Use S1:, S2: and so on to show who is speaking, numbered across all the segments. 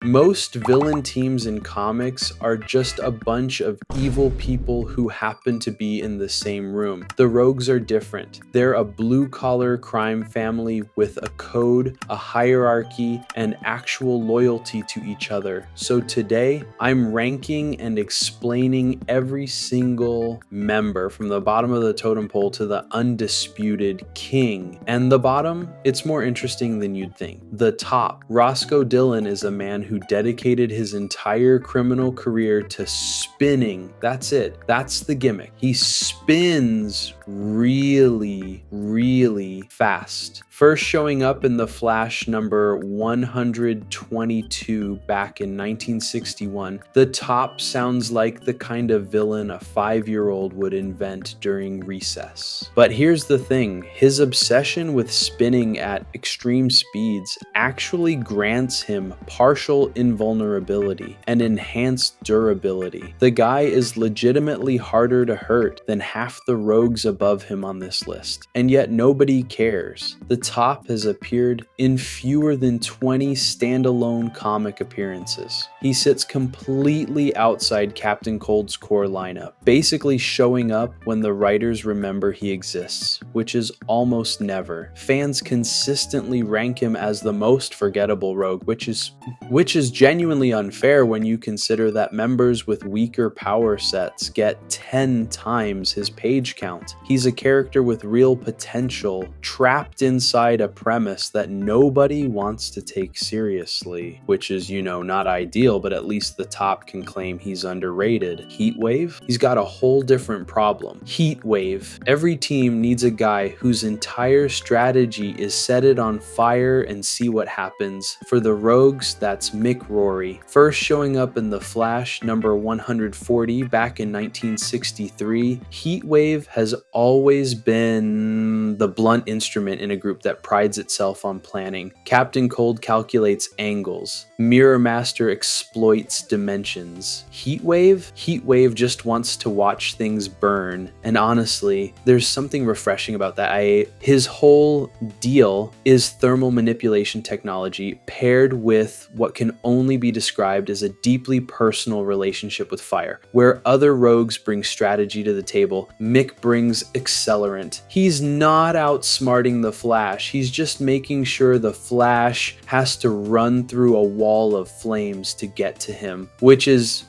S1: Most villain teams in comics are just a bunch of evil people who happen to be in the same room. The Rogues are different. They're a blue-collar crime family with a code, a hierarchy, and actual loyalty to each other. So today, I'm ranking and explaining every single member from the bottom of the totem pole to the undisputed king. And the bottom, it's more interesting than you'd think. The top, Roscoe Dillon, is a man who dedicated his entire criminal career to spinning. That's it. That's the gimmick. He spins really, really fast. First showing up in The Flash number 122 back in 1961, the top sounds like the kind of villain a 5-year-old would invent during recess. But here's the thing, his obsession with spinning at extreme speeds actually grants him partial invulnerability and enhanced durability. The guy is legitimately harder to hurt than half the rogues above him on this list, and yet nobody cares. The top has appeared in fewer than 20 standalone comic appearances. He sits completely outside Captain Cold's core lineup, basically showing up when the writers remember he exists, which is almost never. Fans consistently rank him as the most forgettable rogue, which is genuinely unfair when you consider that members with weaker power sets get 10 times his page count. He's a character with real potential, trapped inside a premise that nobody wants to take seriously, which is, not ideal, but at least the top can claim he's underrated. Heatwave? He's got a whole different problem. Heatwave. Every team needs a guy whose entire strategy is set it on fire and see what happens. For the Rogues, that's Mick Rory. First showing up in The Flash number 140 back in 1963, Heatwave has always been the blunt instrument in a group that prides itself on planning. Captain Cold calculates angles. Mirror Master exploits dimensions. Heatwave just wants to watch things burn. And honestly, there's something refreshing about that. His whole deal is thermal manipulation technology paired with what can only be described as a deeply personal relationship with fire. Where other rogues bring strategy to the table, Mick brings accelerant. He's not outsmarting the Flash. He's just making sure the Flash has to run through a wall of flames to get to him, which is,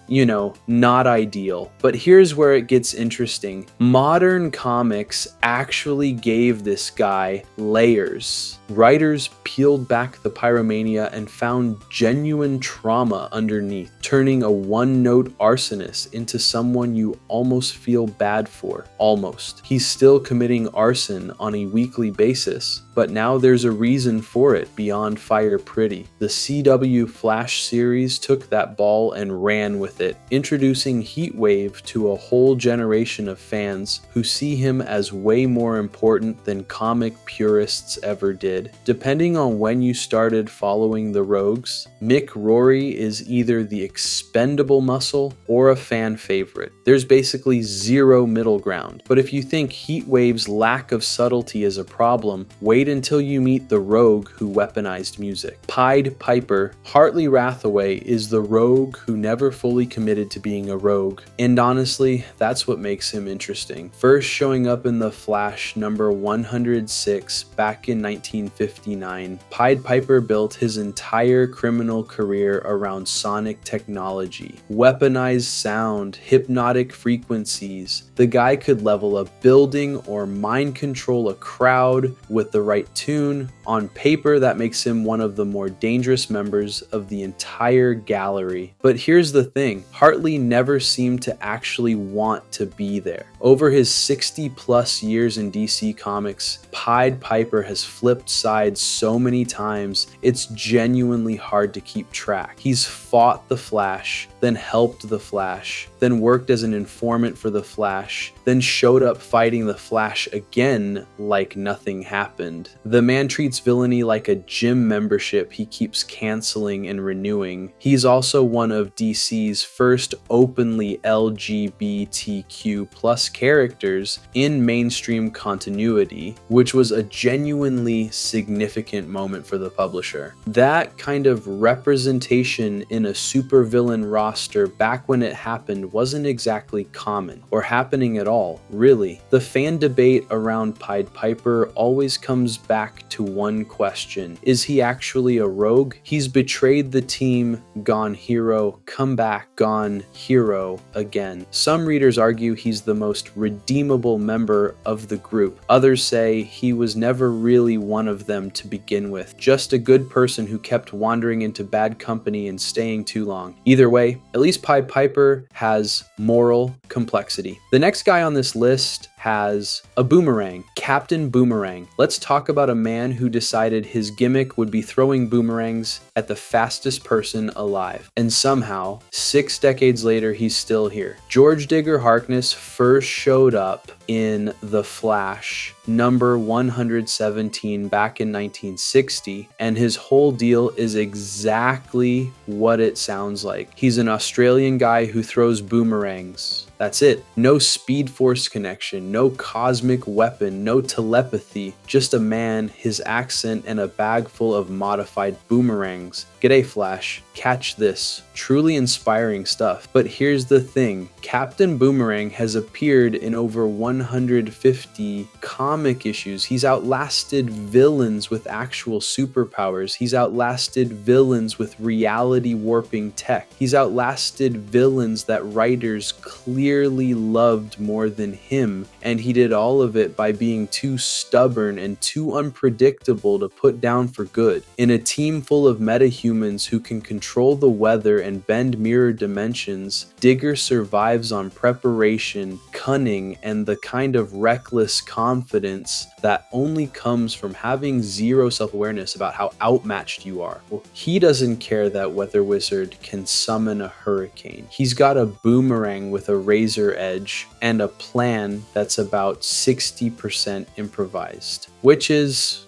S1: not ideal. But here's where it gets interesting. Modern comics actually gave this guy layers. Writers peeled back the pyromania and found genuine trauma underneath, turning a one-note arsonist into someone you almost feel bad for. Almost. He's still committing arson on a weekly basis, but now there's a reason for it beyond Fire Pretty. The CW Flash series took that ball and ran with it, introducing Heatwave to a whole generation of fans who see him as way more important than comic purists ever did. Depending on when you started following the Rogues, Mick Rory is either the expendable muscle or a fan favorite. There's basically zero middle ground. But if you think Heatwave's lack of subtlety is a problem, wait until you meet the rogue who weaponized music. Pied Piper, Hartley Rathaway, is the rogue who never fully committed to being a rogue. And honestly, that's what makes him interesting. First showing up in The Flash number 106 back in 1959, Pied Piper built his entire criminal career around sonic technology. Weaponized sound, hypnotic frequencies. The guy could level a building or mind control a crowd with the right tune. On paper, that makes him one of the more dangerous members of the entire gallery. But here's the thing, Hartley never seemed to actually want to be there. Over his 60 plus years in DC Comics, Pied Piper has flipped sides so many times, it's genuinely hard to keep track. He's fought the Flash Flash, then helped the Flash, then worked as an informant for the Flash, then showed up fighting the Flash again like nothing happened. The man treats villainy like a gym membership he keeps canceling and renewing. He's also one of DC's first openly LGBTQ plus characters in mainstream continuity, which was a genuinely significant moment for the publisher. That kind of representation in a supervillain roster back when it happened wasn't exactly common, or happening at all, really. The fan debate around Pied Piper always comes back to one question: is he actually a rogue? He's betrayed the team, gone hero, come back, gone hero again. Some readers argue he's the most redeemable member of the group. Others say he was never really one of them to begin with, just a good person who kept wandering into bad company and staying too long. Either way, at least Pied Piper has moral complexity. The next guy on this list has a boomerang, Captain Boomerang. Let's talk about a man who decided his gimmick would be throwing boomerangs at the fastest person alive. And somehow, 6 decades later, he's still here. George Digger Harkness first showed up in The Flash, number 117, back in 1960, and his whole deal is exactly what it sounds like. He's an Australian guy who throws boomerangs. That's it. No Speed Force connection, no cosmic weapon, no telepathy, just a man, his accent, and a bag full of modified boomerangs. G'day Flash, catch this. Truly inspiring stuff. But here's the thing, Captain Boomerang has appeared in over 150 comic issues. He's outlasted villains with actual superpowers. He's outlasted villains with reality warping tech. He's outlasted villains that writers clearly loved more than him, and he did all of it by being too stubborn and too unpredictable to put down for good. In a team full of metahumans who can control the weather and bend mirror dimensions, Digger survives on preparation, cunning, and the kind of reckless confidence that only comes from having zero self-awareness about how outmatched you are. Well, he doesn't care that Weather Wizard can summon a hurricane. He's got a boomerang with a razor edge and a plan that's about 60% improvised, which is,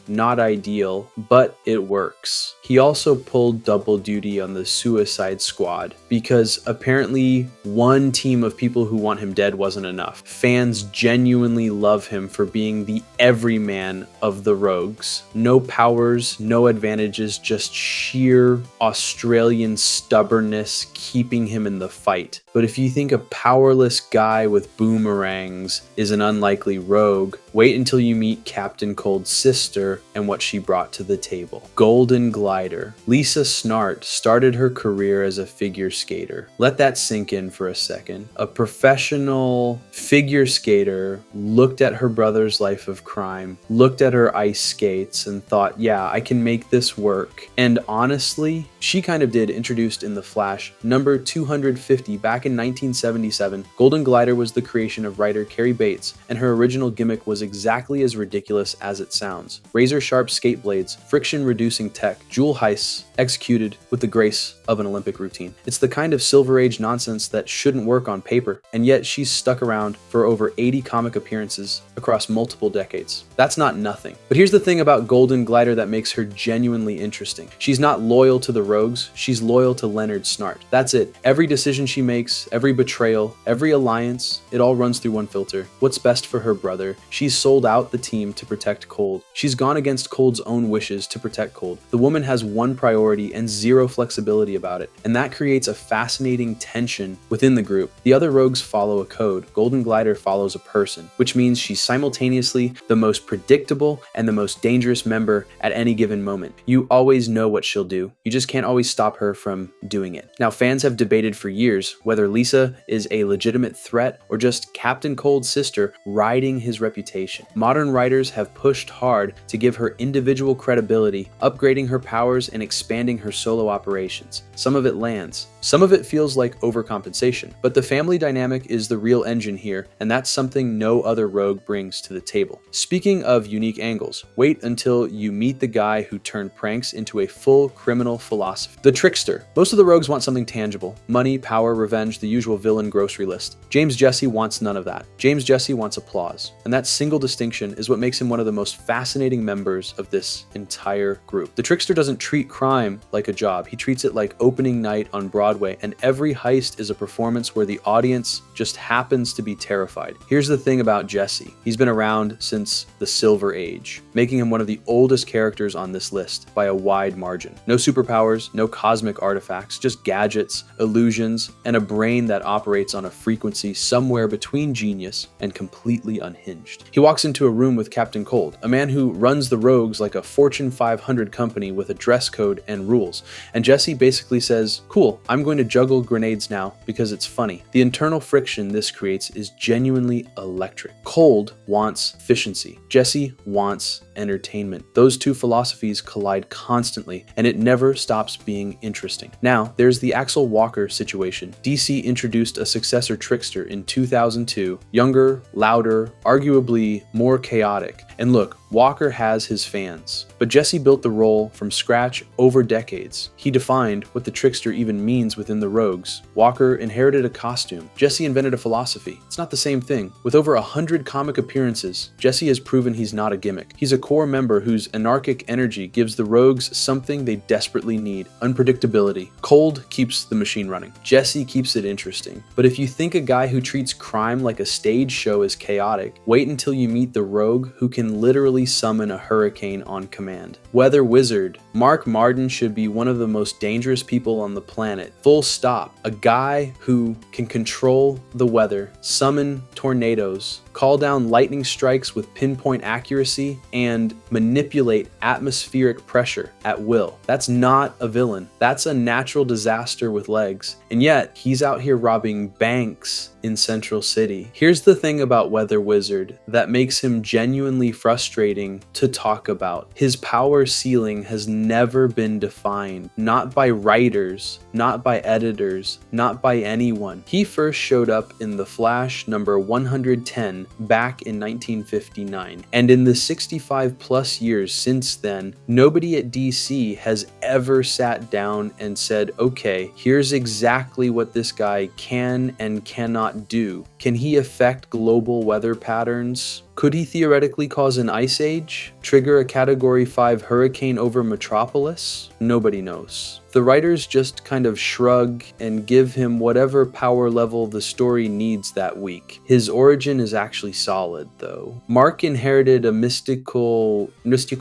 S1: not ideal, but it works. He also pulled double duty on the Suicide Squad because apparently one team of people who want him dead wasn't enough. Fans genuinely love him for being the everyman of the rogues. No powers, no advantages, just sheer Australian stubbornness keeping him in the fight. But if you think a powerless guy with boomerangs is an unlikely rogue, wait until you meet Captain Cold's sister and what she brought to the table. Golden Glider. Lisa Snart started her career as a figure skater. Let that sink in for a second. A professional figure skater looked at her brother's life of crime, looked at her ice skates, and thought, yeah, I can make this work. And honestly, she kind of did. Introduced in The Flash, number 250, back in 1977, Golden Glider was the creation of writer Carrie Bates, and her original gimmick was exactly as ridiculous as it sounds. Razor-sharp skate blades, friction-reducing tech, jewel heists, executed with the grace of an Olympic routine. It's the kind of Silver Age nonsense that shouldn't work on paper, and yet she's stuck around for over 80 comic appearances across multiple decades. That's not nothing. But here's the thing about Golden Glider that makes her genuinely interesting. She's not loyal to the rogues, she's loyal to Leonard Snart. That's it. Every decision she makes, every betrayal, every alliance, it all runs through one filter. What's best for her brother? She's sold out the team to protect Cold. She's gone against Cold's own wishes to protect Cold. The woman has one priority and zero flexibility about it, and that creates a fascinating tension within the group. The other rogues follow a code. Golden Glider follows a person, which means she's simultaneously the most predictable and the most dangerous member at any given moment. You always know what she'll do. You just can't always stop her from doing it. Now, fans have debated for years whether Lisa is a legitimate threat or just Captain Cold's sister riding his reputation. representation. Modern writers have pushed hard to give her individual credibility, upgrading her powers and expanding her solo operations. Some of it lands. Some of it feels like overcompensation, but the family dynamic is the real engine here, and that's something no other rogue brings to the table. Speaking of unique angles, wait until you meet the guy who turned pranks into a full criminal philosophy. The Trickster. Most of the rogues want something tangible. Money, power, revenge, the usual villain grocery list. James Jesse wants none of that. James Jesse wants applause. And that single distinction is what makes him one of the most fascinating members of this entire group. The Trickster doesn't treat crime like a job. He treats it like opening night on Broadway, and every heist is a performance where the audience just happens to be terrified. Here's the thing about Jesse. He's been around since the Silver Age, making him one of the oldest characters on this list by a wide margin. No superpowers, no cosmic artifacts, just gadgets, illusions, and a brain that operates on a frequency somewhere between genius and completely unhinged. He walks into a room with Captain Cold, a man who runs the rogues like a Fortune 500 company with a dress code and rules, and Jesse basically says, "Cool, I'm going to juggle grenades now because it's funny." The internal friction this creates is genuinely electric. Cold wants efficiency. Jesse wants entertainment. Those two philosophies collide constantly, and it never stops being interesting. Now, there's the Axel Walker situation. DC introduced a successor Trickster in 2002, younger, louder, arguably more chaotic. And look, Walker has his fans, but Jesse built the role from scratch over decades. He defined what the Trickster even means within the Rogues. Walker inherited a costume. Jesse invented a philosophy. It's not the same thing. With over 100 comic appearances, Jesse has proven he's not a gimmick. He's a core member whose anarchic energy gives the Rogues something they desperately need: unpredictability. Cold keeps the machine running. Jesse keeps it interesting. But if you think a guy who treats crime like a stage show is chaotic, wait until you meet the Rogue who can literally summon a hurricane on command. Weather Wizard. Mark Marden should be one of the most dangerous people on the planet. Full stop. A guy who can control the weather, summon tornadoes, call down lightning strikes with pinpoint accuracy, and manipulate atmospheric pressure at will. That's not a villain. That's a natural disaster with legs. And yet, he's out here robbing banks in Central City. Here's the thing about Weather Wizard that makes him genuinely frustrating to talk about. His power ceiling has never been defined, not by writers, not by editors, not by anyone. He first showed up in The Flash number 110 back in 1959, and in the 65 plus years since then, nobody at DC has ever sat down and said, okay, here's exactly what this guy can and cannot do. Can he affect global weather patterns? Could he theoretically cause an ice age? Trigger a Category 5 hurricane over Metropolis? Nobody knows. The writers just kind of shrug and give him whatever power level the story needs that week. His origin is actually solid, though. Mark inherited a mystical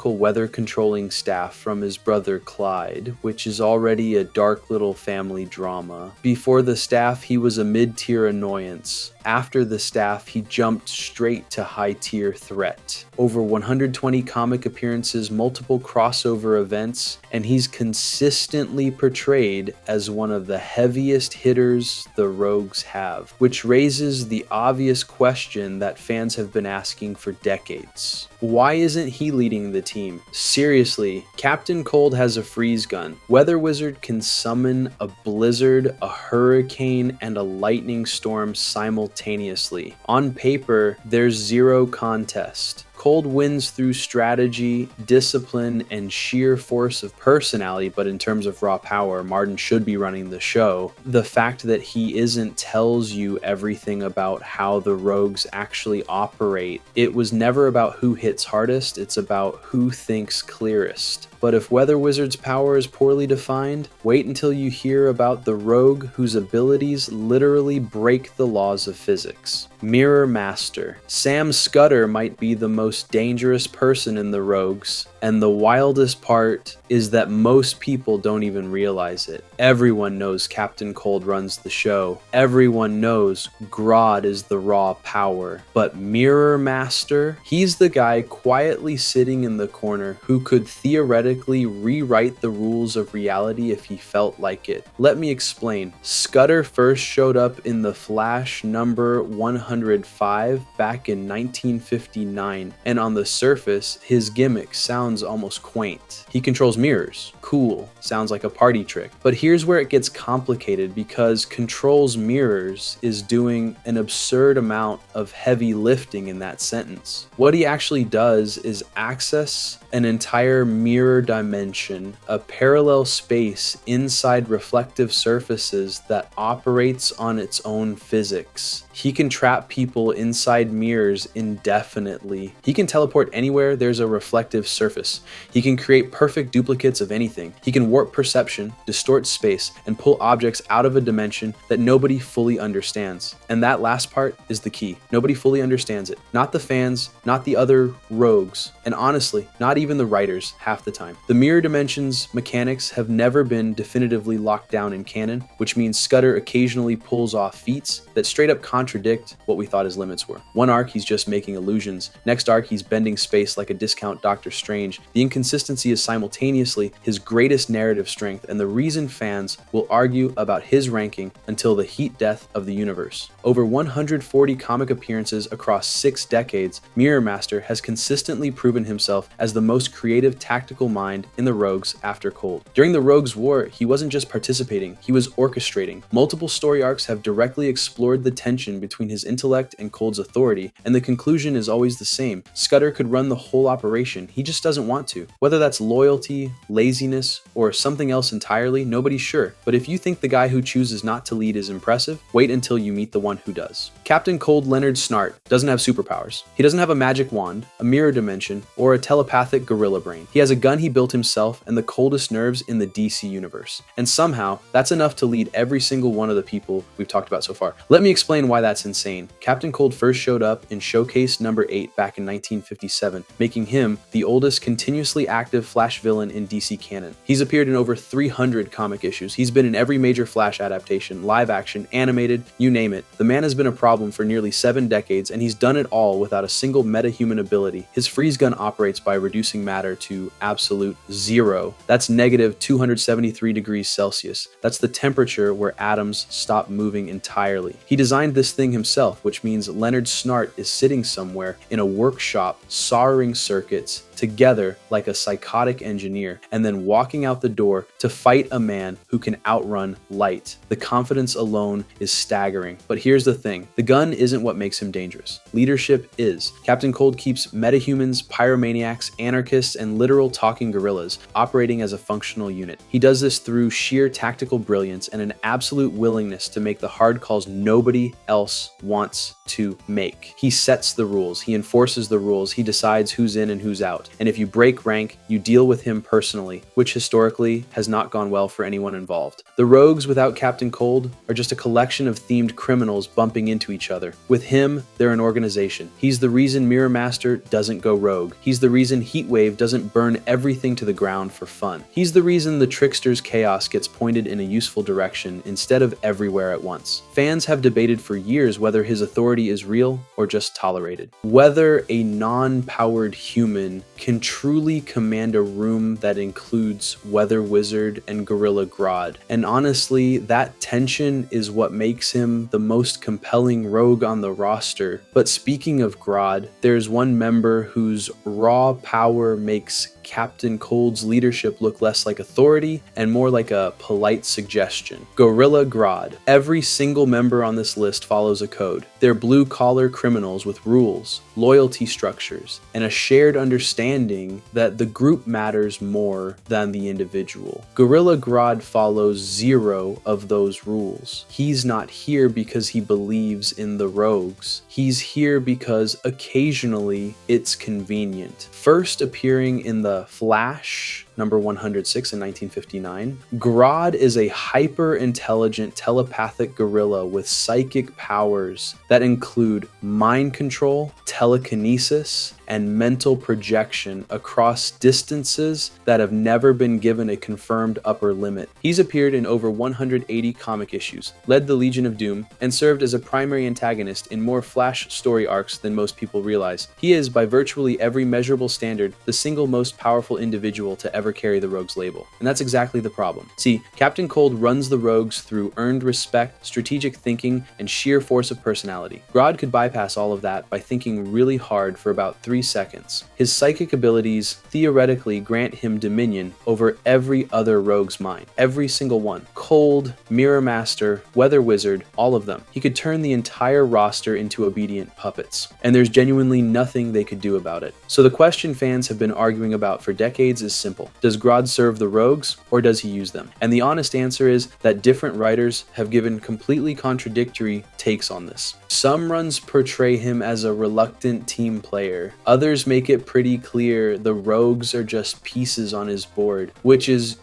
S1: weather controlling staff from his brother Clyde, which is already a dark little family drama. Before the staff, he was a mid-tier annoyance. After the staff, he jumped straight to high-tier threat. Over 120 comic appearances, multiple crossover events, and he's consistently portrayed as one of the heaviest hitters the Rogues have, which raises the obvious question that fans have been asking for decades. Why isn't he leading the team? Seriously, Captain Cold has a freeze gun. Weather Wizard can summon a blizzard, a hurricane, and a lightning storm simultaneously. On paper, there's zero contest. Cold wins through strategy, discipline, and sheer force of personality, but in terms of raw power, Marden should be running the show. The fact that he isn't tells you everything about how the Rogues actually operate. It was never about who hits hardest, it's about who thinks clearest. But if Weather Wizard's power is poorly defined, wait until you hear about the Rogue whose abilities literally break the laws of physics. Mirror Master. Sam Scudder might be the most most dangerous person in the Rogues, and the wildest part is that most people don't even realize it. Everyone knows Captain Cold runs the show. Everyone knows Grodd is the raw power. But Mirror Master, he's the guy quietly sitting in the corner who could theoretically rewrite the rules of reality if he felt like it. Let me explain. Scudder first showed up in The Flash number 105 back in 1959, and on the surface, his gimmick sounds almost quaint. He controls mirrors. Cool. Sounds like a party trick. But here's where it gets complicated, because controls mirrors is doing an absurd amount of heavy lifting in that sentence. What he actually does is access an entire mirror dimension, a parallel space inside reflective surfaces that operates on its own physics. He can trap people inside mirrors indefinitely. He can teleport anywhere there's a reflective surface. He can create perfect duplicates of anything. He can warp perception, distort space, and pull objects out of a dimension that nobody fully understands. And that last part is the key. Nobody fully understands it. Not the fans, not the other rogues, and honestly, not even the writers half the time. The mirror dimensions mechanics have never been definitively locked down in canon, which means Scudder occasionally pulls off feats that straight up contradict what we thought his limits were. One arc he's just making illusions, next arc he's bending space like a discount Doctor Strange. The inconsistency is simultaneously his greatest narrative strength and the reason fans will argue about his ranking until the heat death of the universe. Over 140 comic appearances across 6 decades, Mirror Master has consistently proven himself as the most creative tactical mind in the Rogues after Cold. During the Rogues War, he wasn't just participating, he was orchestrating. Multiple story arcs have directly explored the tension between his intellect and Cold's authority, and the conclusion is always the same. Scudder could run the whole operation, he just doesn't want to. Whether that's loyalty, laziness, or something else entirely, nobody's sure. But if you think the guy who chooses not to lead is impressive, wait until you meet the one who does. Captain Cold Leonard Snart doesn't have superpowers. He doesn't have a magic wand, a mirror dimension, or a telepathic gorilla brain. He has a gun he built himself and the coldest nerves in the DC universe. And somehow, that's enough to lead every single one of the people we've talked about so far. Let me explain why that's insane. Captain Cold first showed up in Showcase number 8 back in 1957, making him the oldest continuously active Flash villain in DC canon. He's appeared in over 300 comic issues. He's been in every major Flash adaptation, live action, animated, you name it. The man has been a problem for nearly 7 decades, and he's done it all without a single metahuman ability. His freeze gun operates by reducing matter to absolute zero. That's negative 273 degrees Celsius. That's the temperature where atoms stop moving entirely. He designed this thing himself, which means Leonard Snart is sitting somewhere in a workshop soldering circuits together like a psychotic engineer, and then walking out the door to fight a man who can outrun light. The confidence alone is staggering. But here's the thing, the gun isn't what makes him dangerous. Leadership is. Captain Cold keeps metahumans, pyromaniacs, anarchists, and literal talking gorillas operating as a functional unit. He does this through sheer tactical brilliance and an absolute willingness to make the hard calls nobody else wants to make. He sets the rules, he enforces the rules, he decides who's in and who's out. And if you break rank, you deal with him personally, which historically has not gone well for anyone involved. The Rogues without Captain Cold are just a collection of themed criminals bumping into each other. With him, they're an organization. He's the reason Mirror Master doesn't go rogue. He's the reason Heatwave doesn't burn everything to the ground for fun. He's the reason the Trickster's chaos gets pointed in a useful direction instead of everywhere at once. Fans have debated for years whether his authority is real or just tolerated. Whether a non-powered human can truly command a room that includes Weather Wizard and Gorilla Grodd. And honestly, that tension is what makes him the most compelling rogue on the roster. But speaking of Grodd, there's one member whose raw power makes Captain Cold's leadership look less like authority and more like a polite suggestion. Gorilla Grodd. Every single member on this list follows a code. They're blue-collar criminals with rules, loyalty structures, and a shared understanding that the group matters more than the individual. Gorilla Grodd follows 0 of those rules. He's not here because he believes in the Rogues. He's here because occasionally it's convenient. First appearing in The Flash number 106 in 1959. Grodd is a hyper-intelligent telepathic gorilla with psychic powers that include mind control, telekinesis, and mental projection across distances that have never been given a confirmed upper limit. He's appeared in over 180 comic issues, led the Legion of Doom, and served as a primary antagonist in more Flash story arcs than most people realize. He is, by virtually every measurable standard, the single most powerful individual to ever carry the Rogues label. And that's exactly the problem. See, Captain Cold runs the Rogues through earned respect, strategic thinking, and sheer force of personality. Grodd could bypass all of that by thinking really hard for about 3 seconds. His psychic abilities theoretically grant him dominion over every other Rogue's mind. Every single one. Cold, Mirror Master, Weather Wizard, all of them. He could turn the entire roster into obedient puppets. And there's genuinely nothing they could do about it. So the question fans have been arguing about for decades is simple. Does Grodd serve the Rogues, or does he use them? And the honest answer is that different writers have given completely contradictory takes on this. Some runs portray him as a reluctant team player. Others make it pretty clear the Rogues are just pieces on his board, which is,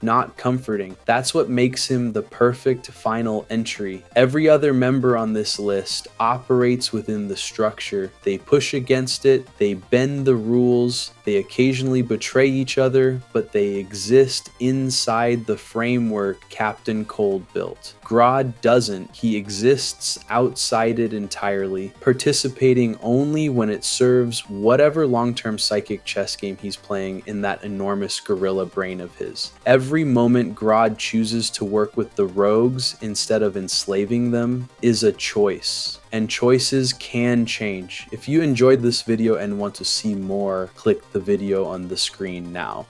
S1: not comforting. That's what makes him the perfect final entry. Every other member on this list operates within the structure. They push against it, they bend the rules, they occasionally betray each other, but they exist inside the framework Captain Cold built. Grodd doesn't. He exists outside it entirely, participating only when it serves whatever long-term psychic chess game he's playing in that enormous gorilla brain of his. Every moment Grodd chooses to work with the Rogues instead of enslaving them is a choice. And choices can change. If you enjoyed this video and want to see more, click the video on the screen now.